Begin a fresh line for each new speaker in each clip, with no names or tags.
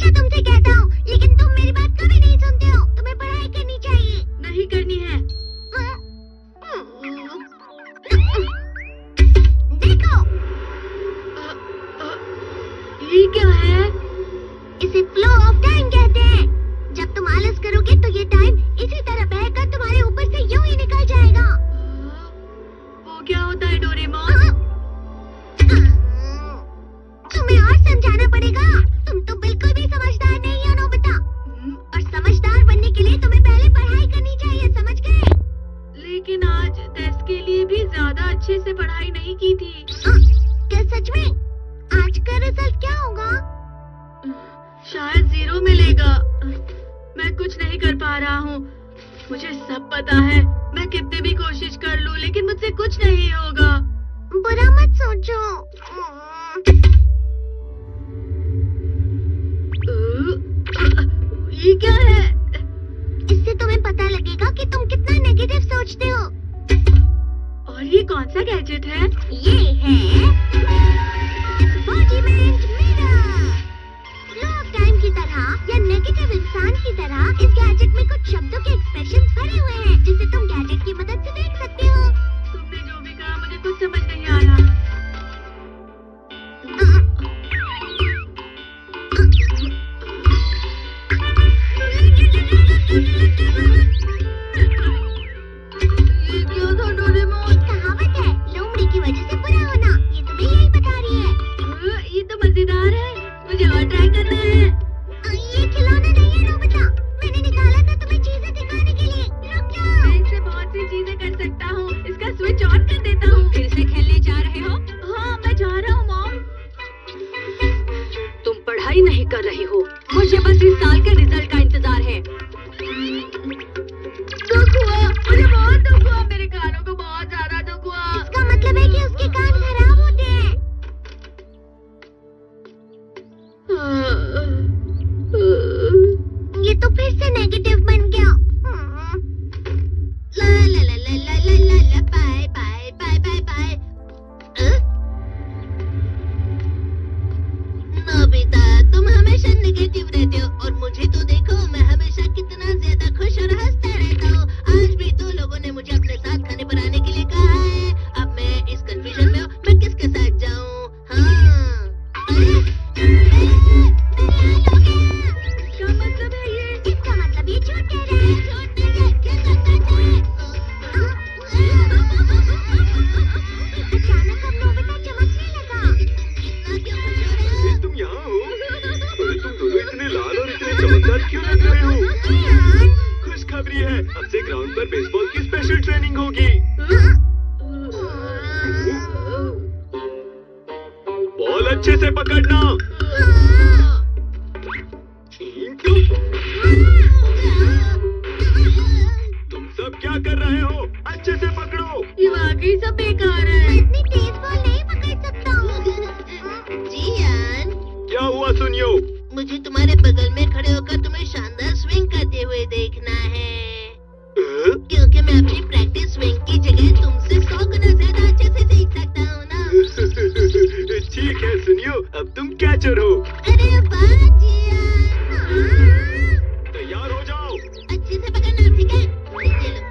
हमेशा तुमसे कहता हूँ, लेकिन तुम मेरी बात कभी नहीं सुनते हो। तुम्हें पढ़ाई करनी चाहिए।
नहीं करनी है।
देखो,
ये क्या है?
इसे फ्लो ऑफ टाइम कहते हैं। जब तुम आलस करोगे तो ये टाइम इसी तरह बहकर तुम्हारे ऊपर से यूं ही निकल जाएगा।
वो क्या होता है डोरेमोन?
तुम्हें और समझाना पड़ेगा। तुम तो बिल्कुल भी समझदार नहीं हो नोबिता। और समझदार बनने के लिए तुम्हें पहले पढ़ाई करनी चाहिए, समझ गए?
लेकिन आज टेस्ट के लिए भी ज्यादा अच्छे से पढ़ाई नहीं की थी।
क्या सच में? आज का रिजल्ट क्या होगा?
शायद 0 मिलेगा। मैं कुछ नहीं कर पा रहा हूँ। मुझे सब पता है। मैं कितनी भी कोशिश कर लूँ, लेकिन मुझसे कुछ नहीं होगा।
बुरा मत सोचो।
ये क्या है?
इससे तुम्हें पता लगेगा कि तुम कितना नेगेटिव सोचते हो।
और ये कौन सा गैजेट है?
ये है embodiment mirror. Flow of time की तरह या नेगेटिव इंसान की तरह इस गैजेट में कुछ शब्दों के एक्सप्रेशंस भरे हुए हैं, जिसे तुम गैजेट की मदद से देख सकते हो।
तुमने जो भी कहा मुझे कुछ समझ नहीं आ रहा। ये क्या था डोरेमोन?
एक कहावत है, लोमड़ी की वजह से बुरा होना। ये तुम्हें यही बता रही है।
ये तो मजेदार है। मुझे और ट्राई करना है।
ये खिलौना नहीं है नोबिता। मैंने निकाला था तुम्हें चीजें दिखाने के लिए। रुक जाओ।
मैं इससे बहुत सी चीजें कर सकता हूँ। इसका स्विच ऑन कर देता हूँ। फिर से खेलने जा रहे हो? हाँ, मैं जा रहा हूँ मॉम। तुम पढ़ाई नहीं कर रही हो। मुझे बस इस साल के रिजल्ट का इंतजार है। दुख हुआ, मुझे बहुत दुख हुआ। मेरे कानों को बहुत ज्यादा दुख हुआ।
इसका मतलब है कि उसके कान खराब होते हैं। ये तो फिर से नेगेटिव बन गया। ला ला ला ला ला ला ला ला bye bye bye bye bye. Nobita, तुम हमेशा नेगेटिव रहते हो और मुझे तो देखो, मैं हमेशा कितना ज्यादा खुश और हंसता रहता हूँ। आज भी तो लोगों ने मुझे अपने साथ खाने पर आने के लिए कहा है। अब मैं इस कंफ्यूजन में हूँ, मैं किसके साथ जाऊँ? हाँ,
क्या मतलब है ये?
इसका मतलब ये झूठ कह रहा है। झूठ नहीं है, ये सच है। अचानक अब नोबिता चमकने लगा। इतना क्यों खुश हो रहे हो?
तुम यहाँ हो? अरे तुम दोनों इतने लाल और इतने चमकदार क्यों लग रहे हो? खुशखबरी है, अब से ग्राउंड पर बेसबॉल की स्पेशल ट्रेनिंग होगी। बॉल अच्छे से पकड़ना। तुम सब क्या कर रहे हो? अच्छे से पकड़ो।
ये वाकई सब बेकार है।
मैं इतनी तेज बॉल नहीं पकड़ सकता हूँ। जियान,
क्या हुआ सुनियो?
मुझे तुम्हारे बगल में खड़े होकर तुम्हें शानदार स्विंग करते हुए देखना है। क्योंकि मैं अपनी प्रैक्टिस स्विंग की जगह तुमसे 100 गुना ज्यादा अच्छे से सीख सकता हूँ ना।
ठीक है सुनियो, अब तुम कैचर हो।
अरे वाह जियान।
तैयार हो जाओ।
अच्छे से पकड़ना, ठीक है? ये लो।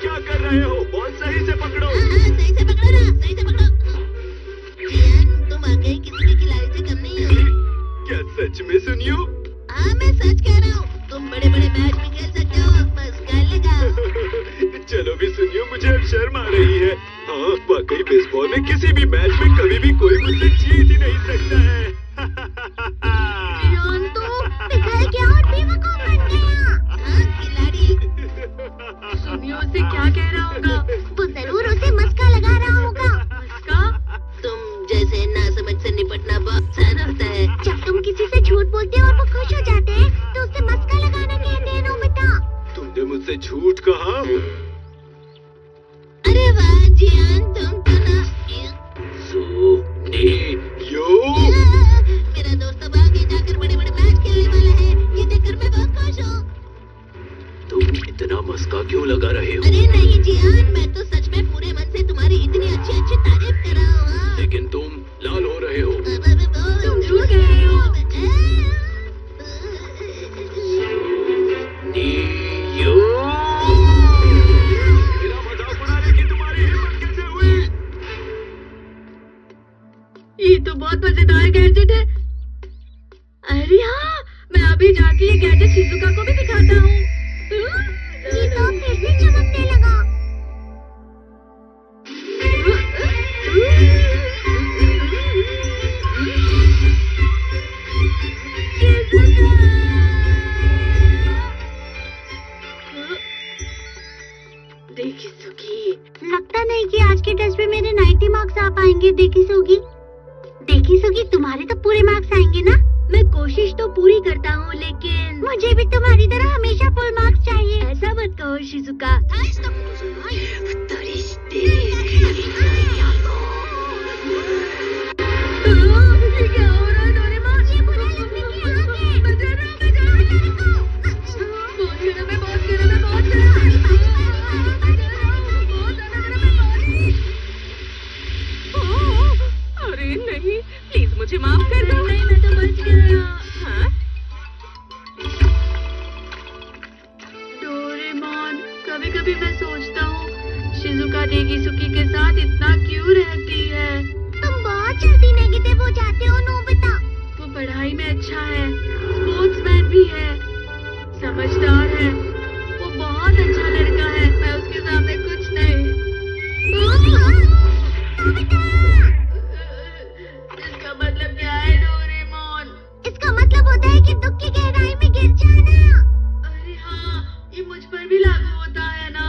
क्या कर रहे हो? बॉल सही से पकड़ो।
सही से पकड़ो ना, सही से पकड़ो। जियान, तुम वाकई किसी भी खिलाड़ी से कम नहीं हो।
क्या सच में सुनियो?
हाँ, मैं सच कह रहा हूँ। तुम बड़े-बड़े मैच में खेल सकते हो, बस कर लेगा।
चलो भी सुनियो, मुझे अब शर्म आ रही है। हाँ, वाकई बेसबॉल में किसी भी मैच में कभी भी कोई मुझसे जीत ही नहीं सकता है।
जियान तो पिघल गया और बेवकूफ बन गया। हाँ, खिलाड़ी।
सुनियो उसे क्या कह रहा होगा?
वो जरूर उसे मस्का लगा रहा होगा।
मस्का?
तुम जैसे नासमझ से निपटना बहुत आसान होता है। जब तुम किसी से झूठ बोलते हो और वो खुश हो जाते हैं, तो उसे मस्का लगाना कहते हैं नोबिता।
तुमने मुझसे झूठ कहा?
अरे वाह जियान, तुम तो ना। मेरा दोस्त अब आगे जाकर बड़े-बड़े मैच खेलने वाला है। ये देखकर मैं बहुत खुश हूँ।
तुम इतना मस्का क्यों लगा रहे हो?
अरे नहीं जियान, मैं तो सच में पूरे मन से तुम्हारी इतनी अच्छी तारीफ कर रहा हूँ।
बहुत मजेदार गैजेट है। अरे हाँ, मैं अभी जाके ये गैजेट शिजुका को भी दिखाता हूँ।
ये तो फिर से चमकने लगा।
देखिसुगी,
लगता नहीं कि आज के टेस्ट में मेरे 90 मार्क्स आ पाएंगे। देखिसुगी, तुम्हारे तो पूरे मार्क्स आएंगे ना?
मैं कोशिश तो पूरी करता हूँ, लेकिन
मुझे भी तुम्हारी तरह हमेशा फुल मार्क्स चाहिए।
ऐसा मत कहो शिजुका। क्या हो रहा है डोरेमोन?
ये बुरा लगने की आग है।
बहुत गरम है, बहुत गरम है, बहुत गरम है। बहुत ज्यादा गरम है पानी। अरे नहीं, प्लीज मुझे माफ कर दो। नहीं, मैं तो बच गया। हाँ? डोरेमोन, कभी-कभी मैं सोचता हूँ शिजुका देखिसुकी के साथ इतना क्यों रहती है।
तुम बहुत जल्दी नेगेटिव हो जाते हो नोबिता।
वो पढ़ाई में अच्छा है, स्पोर्ट्समैन भी है, समझदार है, वो बहुत अच्छा लड़का है। मैं उसके सामने कुछ नहीं। इसका मतलब क्या है डोरेमोन?
इसका मतलब होता है कि दुख की गहराई में गिर जाना।
अरे हाँ, ये मुझ पर भी लागू होता है ना।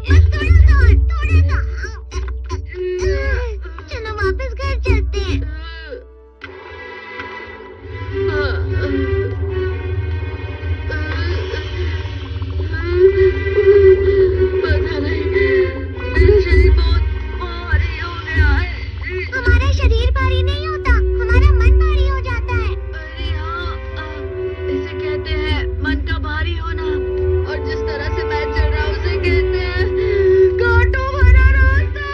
बस थोड़ा सा। चलो वापस घर चलते हैं।
पता नहीं, मेरा शरीर बहुत भारी हो गया है।
हमारा शरीर भारी नहीं होता, हमारा मन भारी हो जाता है।
अरे हाँ, इसे कहते हैं मन का भारी होना। और जिस तरह से मैं चल रहा हूँ उसे कहते हैं कांटों भरा रास्ता।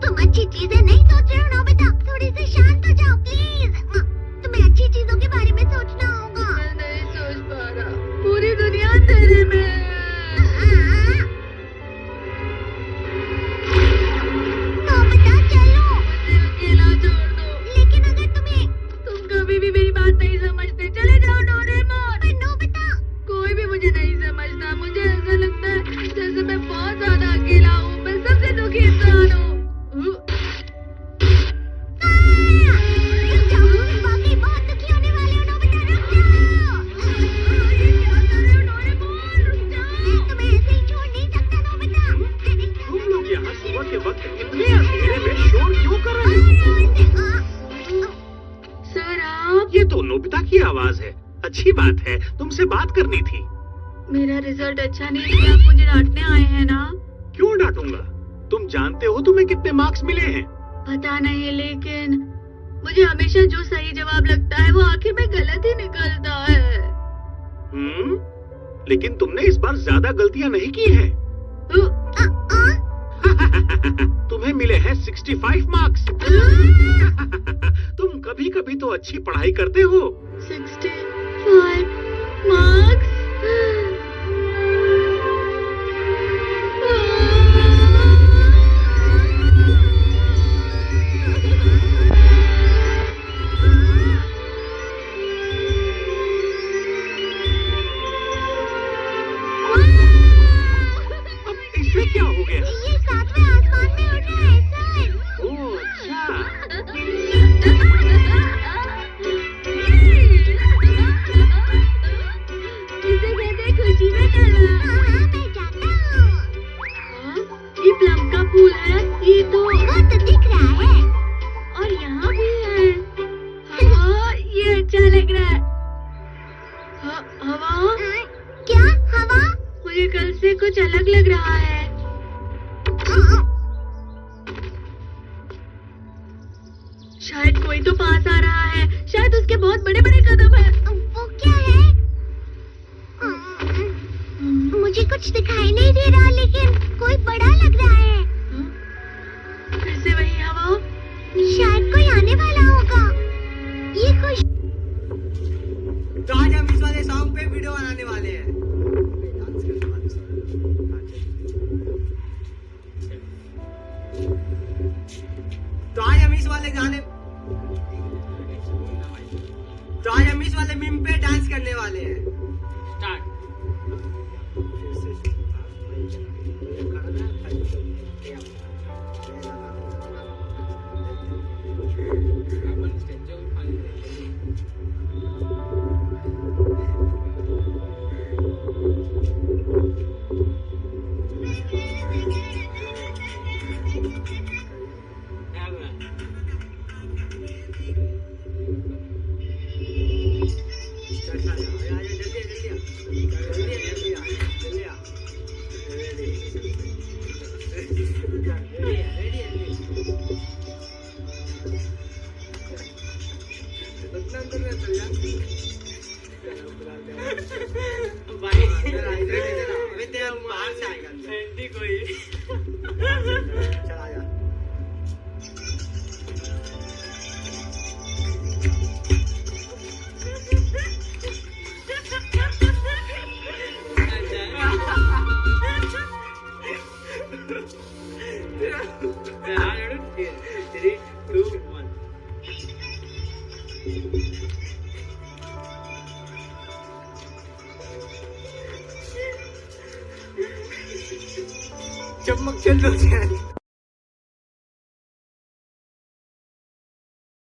तुम अच्छी चीजें नहीं सोच रहे हो नोबिता। थोड़ी सी शांत हो जाओ प्लीज। तुम्हें अच्छी चीजों के बारे में सोचना होगा।
मैं नहीं सोच पा रहा, पूरी दुनिया तेरे में है।
नोबिता चलो।
मुझे अकेला छोड़ दो।
लेकिन अगर
तुम कभी भी मेरी बात नहीं समझते, चले जाओ डोरेमोन।
पर नोबिता।
कोई भी मुझे नहीं समझता। मुझे ऐसा लगता है जैसे मैं बहुत ज्यादा अकेला हूँ। मैं सबसे दुखी इंसान हूँ।
रुक जाओ, तुम वाकई बहुत दुखी होने वाले हो नोबिता। रुक जाओ।
ये क्या कर रहे हो डोरेमोन? रुक जाओ।
मैं तुम्हें ऐसे ही छोड़ नहीं सकता नोबिता।
तुम लोग यहाँ सुबह के वक्त इतने अंधेरे में शोर क्यों कर रहे हो?
सर आप,
ये तो नोबिता की आवाज है। अच्छी बात है, तुमसे बात करनी थी।
मेरा रिजल्ट अच्छा नहीं है, आप मुझे डांटने आए हैं ना?
क्यों डांटूंगा? तुम जानते हो तुम्हें कितने मार्क्स मिले हैं?
पता नहीं, लेकिन मुझे हमेशा जो सही जवाब लगता है वो आखिर में गलत ही निकलता है।
लेकिन तुमने इस बार ज्यादा गलतियां नहीं की हैं। तुम्हें मिले हैं 65 मार्क्स। तुम कभी कभी तो अच्छी पढ़ाई करते हो।
65 मार्क्स?
अब इसमें क्या हो गया?
ये 7वें आसमान में उड़ रहा है सर।
ओह अच्छा।
इसे कहते हैं खुशी में करना।
हाँ, मैं जानता हूँ।
ये प्लम का फूल है। ये तो
वो तो दिख रहा है।
और यहाँ भी है। हवा, ये अच्छा लग रहा है। हवा?
क्या हवा?
मुझे कल से कुछ अलग लग रहा है। शायद कोई तो पास आ रहा है। शायद उसके बहुत बड़े बड़े कदम है।
वो क्या है? मुझे कुछ दिखाई नहीं दे रहा, लेकिन कोई बड़ा लग रहा है।
फिर से वही हवा।
शायद कोई आने वाला होगा। ये खुश।
तो आज हम इस वाले सॉन्ग पे वीडियो बनाने वाले हैं। तो आज हम इस वाले मीम पे डांस करने वाले हैं।
स्टार्ट।
चमक चल